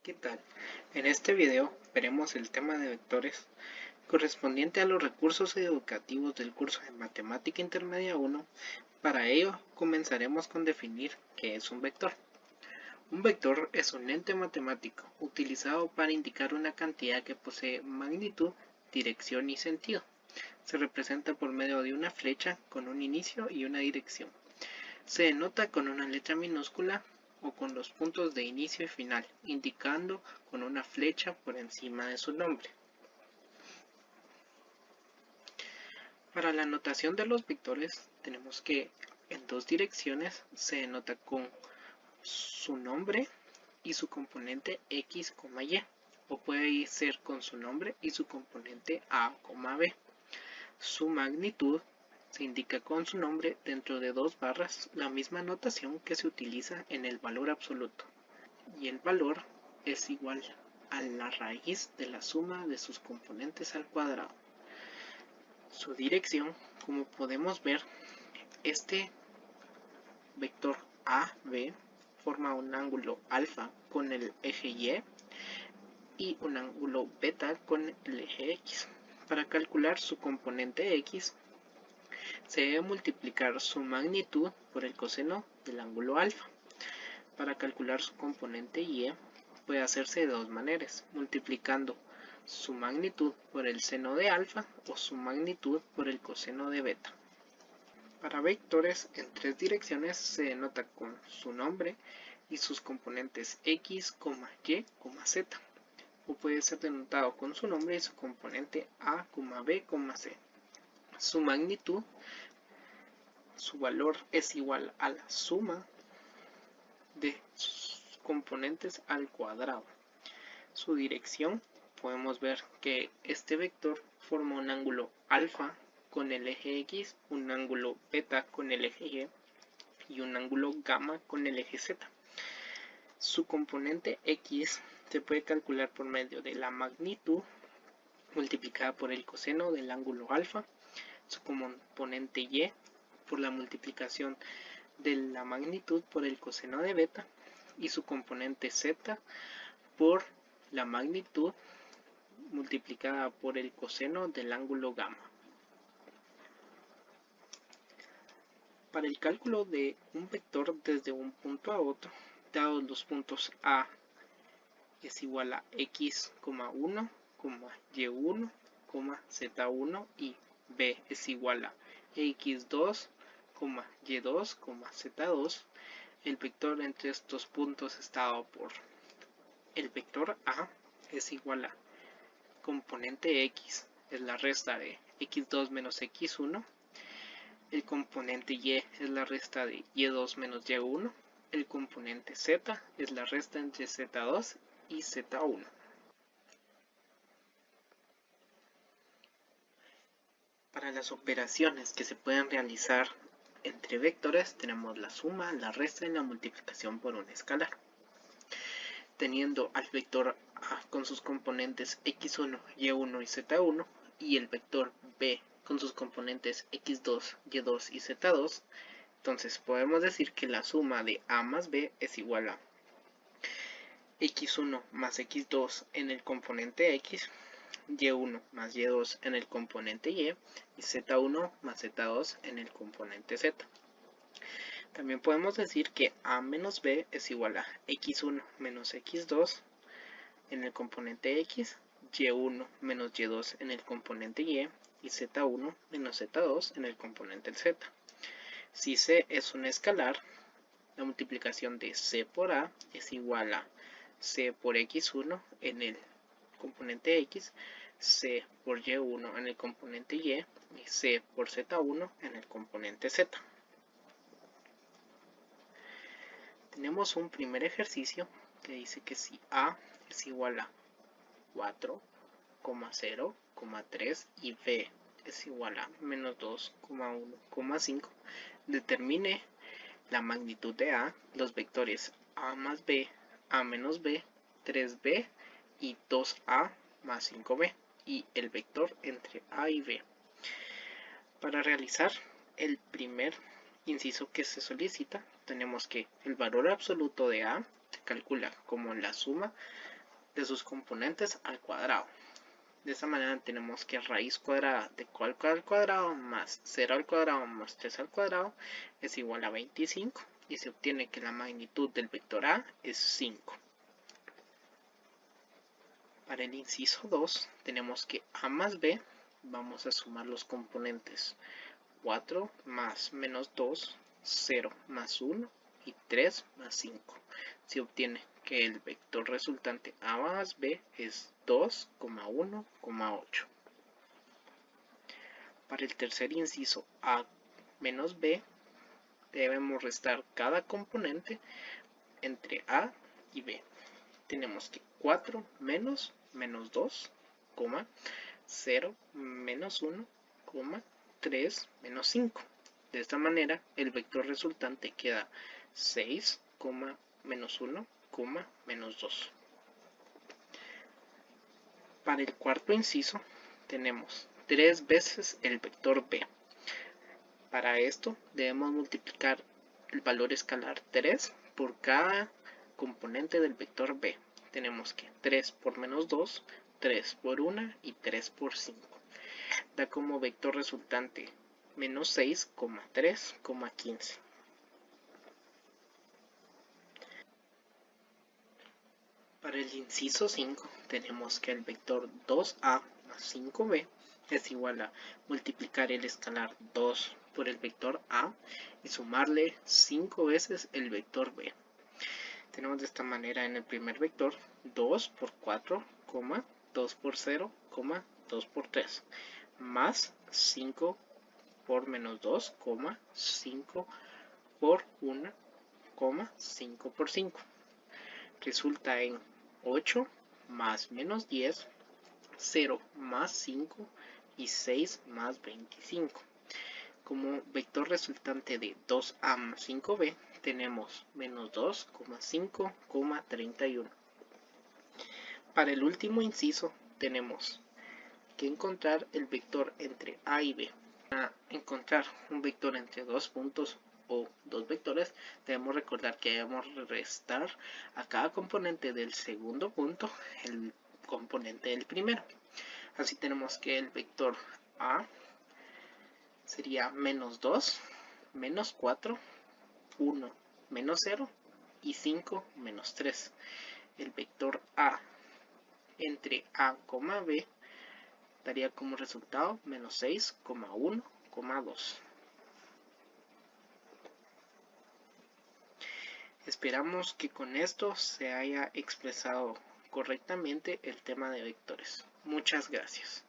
¿Qué tal? En este video veremos el tema de vectores correspondiente a los recursos educativos del curso de Matemática Intermedia 1. Para ello comenzaremos con definir qué es un vector. Un vector es un ente matemático utilizado para indicar una cantidad que posee magnitud, dirección y sentido. Se representa por medio de una flecha con un inicio y una dirección. Se denota con una letra minúscula o con los puntos de inicio y final, indicando con una flecha por encima de su nombre. Para la notación de los vectores tenemos que en dos direcciones se denota con su nombre y su componente x, y, o puede ser con su nombre y su componente a, b. Su magnitud se indica con su nombre dentro de dos barras, la misma notación que se utiliza en el valor absoluto, y el valor es igual a la raíz de la suma de sus componentes al cuadrado. Su dirección, como podemos ver, este vector AB forma un ángulo alfa con el eje y un ángulo beta con el eje X. Para calcular su componente X, se debe multiplicar su magnitud por el coseno del ángulo alfa. Para calcular su componente y puede hacerse de dos maneras, multiplicando su magnitud por el seno de alfa o su magnitud por el coseno de beta. Para vectores en tres direcciones se denota con su nombre y sus componentes x, y, z, o puede ser denotado con su nombre y su componente a, b, c. Su magnitud, su valor es igual a la suma de sus componentes al cuadrado. Su dirección, podemos ver que este vector forma un ángulo alfa con el eje X, un ángulo beta con el eje Y un ángulo gamma con el eje Z. Su componente X se puede calcular por medio de la magnitud multiplicada por el coseno del ángulo alfa, su componente Y por la multiplicación de la magnitud por el coseno de beta y su componente Z por la magnitud multiplicada por el coseno del ángulo gamma. Para el cálculo de un vector desde un punto a otro, dados los puntos A es igual a x,1, y1, z1 y B es igual a x2, y2, z2, el vector entre estos puntos está dado por el vector A es igual a componente x es la resta de x2 menos x1, el componente y es la resta de y2 menos y1, el componente z es la resta entre z2 y z1. Para las operaciones que se pueden realizar entre vectores tenemos la suma, la resta y la multiplicación por un escalar. Teniendo al vector A con sus componentes x1, y1 y z1 y el vector B con sus componentes x2, y2 y z2, entonces podemos decir que la suma de A más B es igual a x1 más x2 en el componente x, y1 más y2 en el componente y z1 más z2 en el componente z. También podemos decir que A menos B es igual a x1 menos x2 en el componente x, y1 menos y2 en el componente y z1 menos z2 en el componente z. Si c es un escalar, la multiplicación de c por a es igual a c por x1 en el componente x, c por y1 en el componente y c por z1 en el componente z. Tenemos un primer ejercicio que dice que si a es igual a 4,0,3 y b es igual a menos 2,1,5, determine la magnitud de a, los vectores a más b, a menos b, 3b y 2a más 5b, y el vector entre a y b. Para realizar el primer inciso que se solicita, tenemos que el valor absoluto de a se calcula como la suma de sus componentes al cuadrado. De esta manera tenemos que raíz cuadrada de 4 al cuadrado más 0 al cuadrado más 3 al cuadrado es igual a 25 y se obtiene que la magnitud del vector A es 5. Para el inciso 2 tenemos que A más B, vamos a sumar los componentes 4 más menos 2, 0 más 1 y 3 más 5. Se obtiene que el vector resultante A más B es 2,1,8. Para el tercer inciso A menos B, debemos restar cada componente entre A y B. Tenemos que 4 menos 2, 0 menos 1, 3 menos 5. De esta manera, el vector resultante queda 6, menos 1, menos 2. Para el cuarto inciso, tenemos 3 veces el vector b. Para esto, debemos multiplicar el valor escalar 3 por cada componente del vector b. Tenemos que 3 por menos 2, 3 por 1 y 3 por 5. Da como vector resultante menos 6, 3, 15. Para el inciso 5 tenemos que el vector 2a más 5b es igual a multiplicar el escalar 2 por el vector a y sumarle 5 veces el vector b. Tenemos de esta manera en el primer vector 2 por 4, 2 por 0, 2 por 3, más 5 por menos 2, 5 por 1, 5 por 5. Resulta en 8 más menos 10, 0 más 5 y 6 más 25. Como vector resultante de 2a más 5b tenemos menos 2, 5, 31. Para el último inciso tenemos que encontrar el vector entre a y b. Para encontrar un vector entre dos puntos o dos vectores, debemos recordar que debemos restar a cada componente del segundo punto el componente del primero. Así tenemos que el vector a sería menos 2, menos 4, 1, menos 0 y 5, menos 3. El vector a entre a, b daría como resultado menos 6, 1, 2. Esperamos que con esto se haya expresado correctamente el tema de vectores. Muchas gracias.